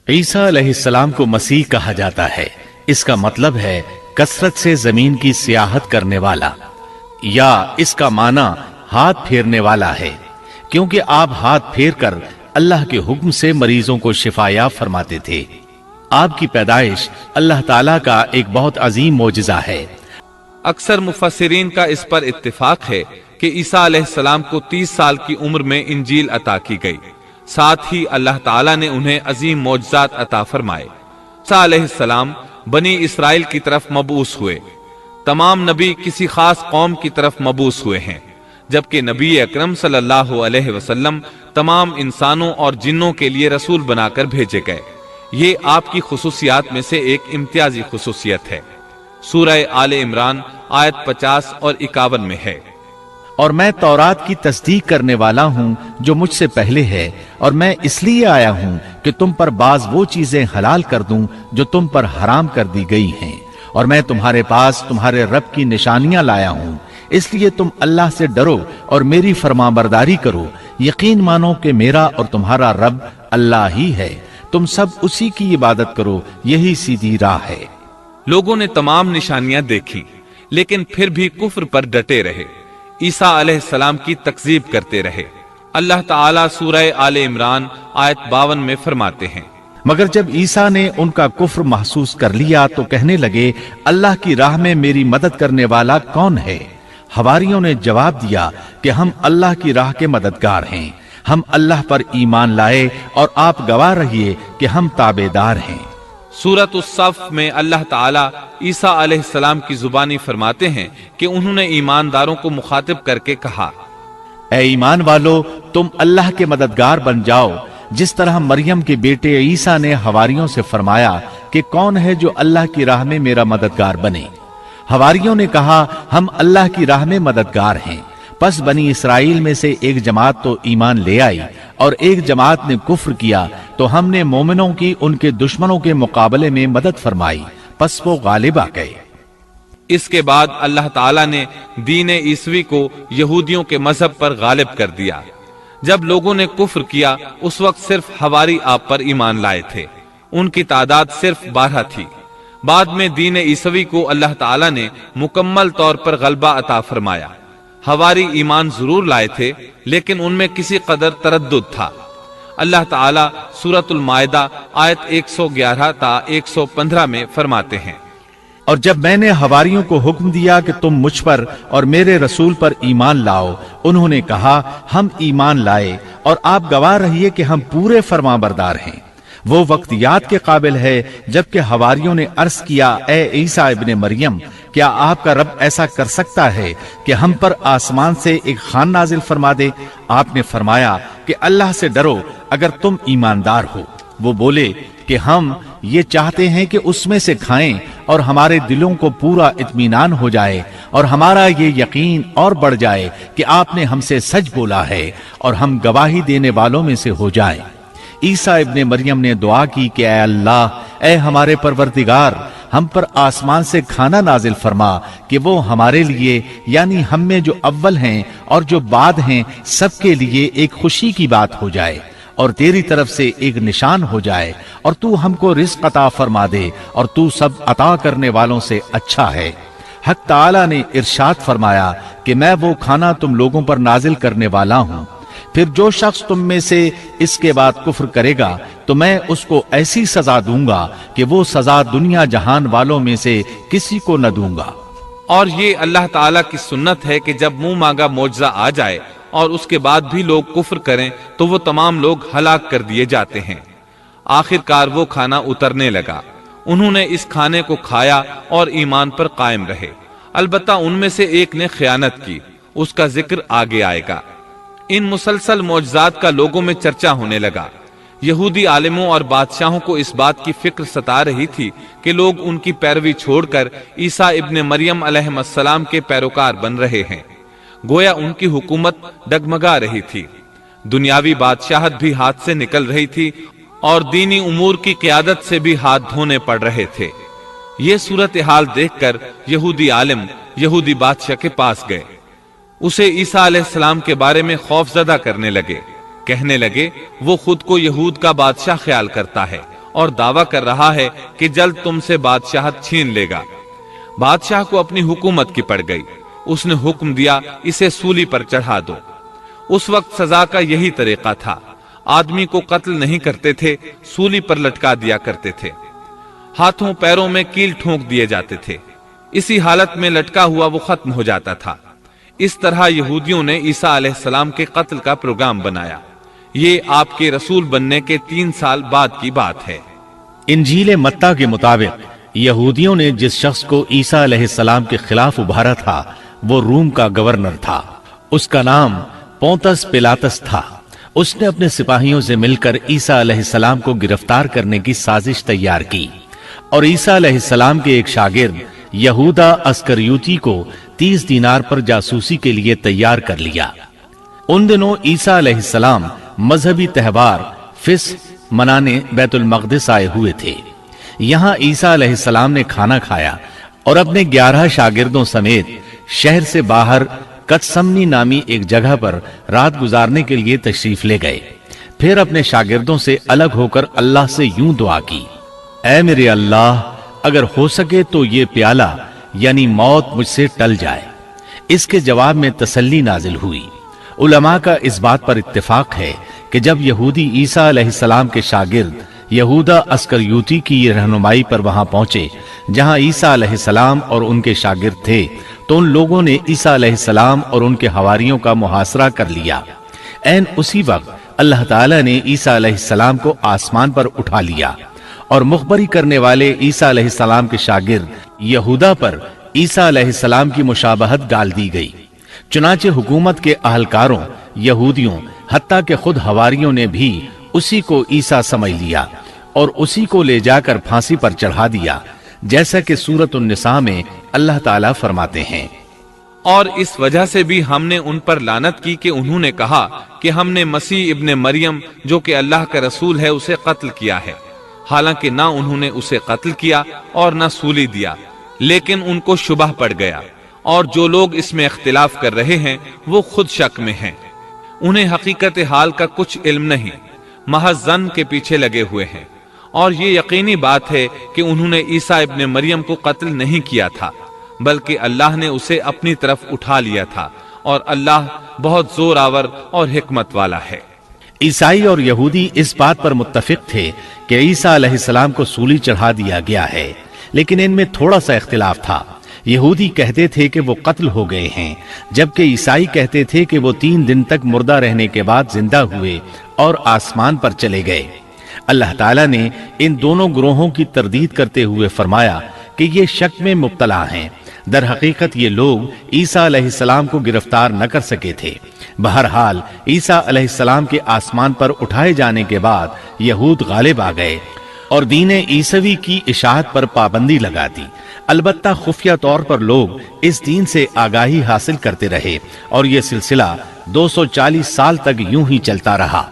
ईसा अलैहिस्सलाम को मसीह कहा जाता है। इसका मतलब है कसरत से जमीन की सियाहत करने वाला, या इसका माना हाथ फेरने वाला है, क्योंकि आप हाथ फेर कर अल्लाह के हुक्म से मरीजों को शिफाया फरमाते थे। आपकी पैदाइश अल्लाह ताला का एक बहुत अजीम मोजिजा है। अक्सर मुफस्सिरीन का इस पर इत्तिफाक है कि ईसा अलैहिस्सलाम को 30 साल की उम्र में इंजील अता की गई। साथ ही अल्लाह ताला ने उन्हें अजीम मोजज़ात अता फरमाए। ईसा अलैहिस्सलाम बनी इसराइल की तरफ मबूस हुए। तमाम नबी किसी खास कौम की तरफ मबूस हुए हैं, जबकि नबी अकरम सल्लल्लाहु अलैहि वसल्लम तमाम इंसानों और जिन्नों के लिए रसूल बनाकर भेजे गए। ये आपकी खुसूसियात में से एक इम्तियाजी खुसूसियत है। सूरह आले इमरान आयत 50 और 51 में है। और मैं तौरात की तस्दीक करने वाला हूँ जो मुझसे पहले है, और मैं इसलिए आया हूँ कि तुम पर बाज वो चीजें हलाल कर दूं जो तुम पर हराम कर दी गई हैं, और मैं तुम्हारे पास तुम्हारे रब की निशानियां लाया हूँ, इसलिए तुम अल्लाह से डरो और मेरी फरमाबरदारी करो। यकीन मानो कि मेरा और तुम्हारा रब अल्लाह ही है, तुम सब उसी की इबादत करो, यही सीधी राह है। लोगों ने तमाम निशानियां देखी, लेकिन फिर भी कुफ्र पर डटे रहे, ईसा अलैहिस्सलाम की तकजीब करते रहे। अल्लाह ताला सूरह आले इमरान आयत 52 में फरमाते हैं, मगर जब ईसा ने उनका कुफ्र महसूस कर लिया तो कहने लगे, अल्लाह की राह में मेरी मदद करने वाला कौन है? हवारियों ने जवाब दिया कि हम अल्लाह की राह के मददगार हैं, हम अल्लाह पर ईमान लाए और आप गवाह रहिए कि हम ताबेदार हैं। सूरत उस-सफ में अल्लाह ताला ईसा अलैहिस्सलाम की जुबानी फरमाते हैं कि उन्होंने ईमानदारों को मुखातिब करके कहा, ऐ ईमान वालो, तुम अल्लाह के मददगार बन जाओ, जिस तरह मरियम के बेटे ईसा ने हवारियों से फरमाया कि कौन है जो अल्लाह की राह में मेरा मददगार बने। हवारियों ने कहा, हम अल्लाह की राह में मददगार हैं। पस बनी इसराइल में से एक जमात तो ईमान ले आई और एक जमात ने कुफ्र किया, तो हमने मोमिनों की उनके दुश्मनों के मुकाबले में मदद फरमाई, पस वो गालिब आ गए। इसके बाद अल्लाह ताला ने दीन ईसवी को यहूदियों के मजहब पर गालिब कर दिया। जब लोगों ने कुफ्र किया, उस वक्त सिर्फ हवारी आप पर ईमान लाए थे, उनकी तादाद सिर्फ 12 थी। बाद में दीन ईसवी को अल्लाह ताला ने मुकम्मल तौर पर गलबा अता फरमाया। हवारी ईमान जरूर लाए थे, लेकिन उनमें किसी कदर तरद्दुद था। अल्लाह ताला सूरतुल माइदा आयत 111 ता 115 में फरमाते हैं, और जब मैंने हवारियों को हुक्म दिया कि तुम मुझ पर और मेरे रसूल पर ईमान लाओ, उन्होंने कहा, हम ईमान लाए और आप गवाह रहिए कि हम पूरे फरमाबरदार हैं। वो वक्त याद के काबिल है जबकि हवारियों ने अर्ज किया, ए ईसा इब्ने मरियम, क्या आपका रब ऐसा कर सकता है कि हम पर आसमान से एक खान नाजिल फरमा दे? आपने फरमाया कि अल्लाह से डरो अगर तुम ईमानदार हो। वो बोले कि हम ये चाहते हैं कि उसमें से खाएं और हमारे दिलों को पूरा इत्मीनान हो जाए और हमारा ये यकीन और बढ़ जाए कि आपने हमसे सच बोला है और हम गवाही देने वालों में से हो जाएं। ईसा इब्ने मरियम ने दुआ की कि ऐ अल्लाह, ऐ हमारे परवरदिगार, हम पर आसमान से खाना नाजिल फरमा कि वो हमारे लिए, यानी हम में जो अव्वल हैं और जो बाद हैं, सबके लिए एक खुशी की बात हो जाए और तेरी तरफ से एक निशान हो जाए, और तू हमको रिज़्क़ अता फरमा दे और तू सब अता करने वालों से अच्छा है। हक ताला ने इरशाद फरमाया कि मैं वो खाना तुम लोगों पर नाजिल करने वाला हूँ, फिर जो शख्स तुम में से इसके बाद कुफ्र करेगा तो मैं उसको ऐसी सजा दूंगा कि वो सजा दुनिया जहान वालों में से किसी को न दूंगा। और ये अल्लाह ताला की सुन्नत है कि जब मुंह मांगा मौजज़ा आ जाए और उसके बाद भी लोग कुफ्र करें तो वो तमाम लोग हलाक कर दिए जाते हैं। आखिरकार वो खाना उतरने लगा, उन्होंने इस खाने को खाया और ईमान पर कायम रहे। अलबत्ता उनमें से एक ने खयानत की, उसका जिक्र आगे आएगा। इन मुसलसल मौजज़ात का लोगों में चर्चा होने लगा। यहूदी आलिमों और बादशाहों को इस बात की फिक्र सता रही थी कि लोग उनकी पैरवी छोड़कर ईसा इब्ने मरियम अलैहिस्सलाम के पैरोकार बन रहे हैं। गोया उनकी हुकूमत डगमगा रही थी, दुनियावी बादशाहत भी हाथ से निकल रही थी और दीनी उमूर की क़ियादत से भी हाथ धोने पड़ रहे थे। ये सूरत हाल देखकर यहूदी आलिम यहूदी बादशाह के पास गए, उसे ईसा अलैहिस्सलाम के बारे में खौफजदा करने लगे। कहने लगे, वो खुद को यहूद का बादशाह ख्याल करता है اور دعویٰ کر رہا ہے کہ جلد تم سے بادشاہت چھین لے گا۔ بادشاہ کو اپنی حکومت کی پڑ گئی، اس نے حکم دیا اسے سولی پر چڑھا دو۔ اس وقت سزا کا یہی طریقہ تھا، آدمی کو قتل نہیں کرتے تھے، سولی پر لٹکا دیا کرتے تھے، ہاتھوں پیروں میں کیل ٹھونک دیے جاتے تھے، اسی حالت میں لٹکا ہوا وہ ختم ہو جاتا تھا۔ اس طرح یہودیوں نے عیسیٰ علیہ السلام کے قتل کا پروگرام بنایا۔ یہ آپ کے رسول بننے کے 3 سال بعد کی بات ہے۔ انجیل متی کے مطابق یہودیوں نے جس شخص کو عیسیٰ علیہ السلام کے خلاف ابھارا تھا وہ روم کا گورنر تھا، اس کا نام پونتس پیلاطس تھا۔ اس نے اپنے سپاہیوں سے مل کر عیسیٰ علیہ السلام کو گرفتار کرنے کی سازش تیار کی اور عیسیٰ علیہ السلام کے ایک شاگرد یہودا اسکریوتی کو 30 دینار پر جاسوسی کے لیے تیار کر لیا۔ ان دنوں عیسیٰ علیہ السلام مذہبی تہوار فصح منانے بیت المقدس آئے ہوئے تھے۔ یہاں عیسیٰ علیہ السلام نے کھانا کھایا اور اپنے 11 شاگردوں سمیت شہر سے باہر کتسمنی نامی ایک جگہ پر رات گزارنے کے لیے تشریف لے گئے۔ پھر اپنے شاگردوں سے الگ ہو کر اللہ سے یوں دعا کی، اے میرے اللہ، اگر ہو سکے تو یہ پیالہ یعنی موت مجھ سے ٹل جائے۔ اس کے جواب میں تسلی نازل ہوئی۔ علماء کا اس بات پر اتفاق ہے کہ جب یہودی عیسیٰ علیہ السلام کے شاگرد یہودا اسکریوتی کی یہ رہنمائی پر وہاں پہنچے جہاں عیسیٰ علیہ السلام اور ان کے شاگرد تھے، تو ان لوگوں نے عیسیٰ علیہ السلام اور ان کے حواریوں کا محاصرہ کر لیا۔ عین اسی وقت اللہ تعالیٰ نے عیسیٰ علیہ السلام کو آسمان پر اٹھا لیا اور مخبری کرنے والے عیسیٰ علیہ السلام کے شاگرد یہودا پر عیسیٰ علیہ السلام کی مشابہت ڈال دی گئی۔ چنانچہ حکومت کے اہلکاروں، یہودیوں، حتیٰ کہ خود حواریوں نے بھی اسی کو عیسیٰ سمجھ لیا اور اسی کو لے جا کر پھانسی پر چڑھا دیا، جیسا کہ سورۃ النساء میں اللہ تعالیٰ فرماتے ہیں، اور اس وجہ سے بھی ہم نے ان پر لعنت کی کہ انہوں نے کہا کہ ہم نے مسیح ابن مریم جو کہ اللہ کا رسول ہے اسے قتل کیا ہے، حالانکہ نہ انہوں نے اسے قتل کیا اور نہ سولی دیا، لیکن ان کو شبہ پڑ گیا، اور جو لوگ اس میں اختلاف کر رہے ہیں وہ خود شک میں ہیں، انہیں حقیقت حال کا کچھ علم نہیں، محض ظن کے پیچھے لگے ہوئے ہیں۔ اور یہ یقینی بات ہے کہ انہوں نے عیسیٰ ابن مریم کو قتل نہیں کیا تھا، بلکہ اللہ نے اسے اپنی طرف اٹھا لیا تھا، اور اللہ بہت زور آور اور حکمت والا ہے۔ عیسائی اور یہودی اس بات پر متفق تھے کہ عیسیٰ علیہ السلام کو سولی چڑھا دیا گیا ہے، لیکن ان میں تھوڑا سا اختلاف تھا۔ یہودی کہتے تھے کہ وہ قتل ہو گئے ہیں، جبکہ عیسائی کہتے تھے کہ وہ 3 دن تک مردہ رہنے کے بعد زندہ ہوئے اور آسمان پر چلے گئے۔ اللہ تعالیٰ نے ان دونوں گروہوں کی تردید کرتے ہوئے فرمایا کہ یہ شک میں مبتلا ہیں، در حقیقت یہ لوگ عیسیٰ علیہ السلام کو گرفتار نہ کر سکے تھے۔ بہرحال عیسیٰ علیہ السلام کے آسمان پر اٹھائے جانے کے بعد یہود غالب آ گئے اور دین عیسوی کی اشاعت پر پابندی لگا دی۔ البتہ خفیہ طور پر لوگ اس دین سے آگاہی حاصل کرتے رہے اور یہ سلسلہ 240 سال تک یوں ہی چلتا رہا۔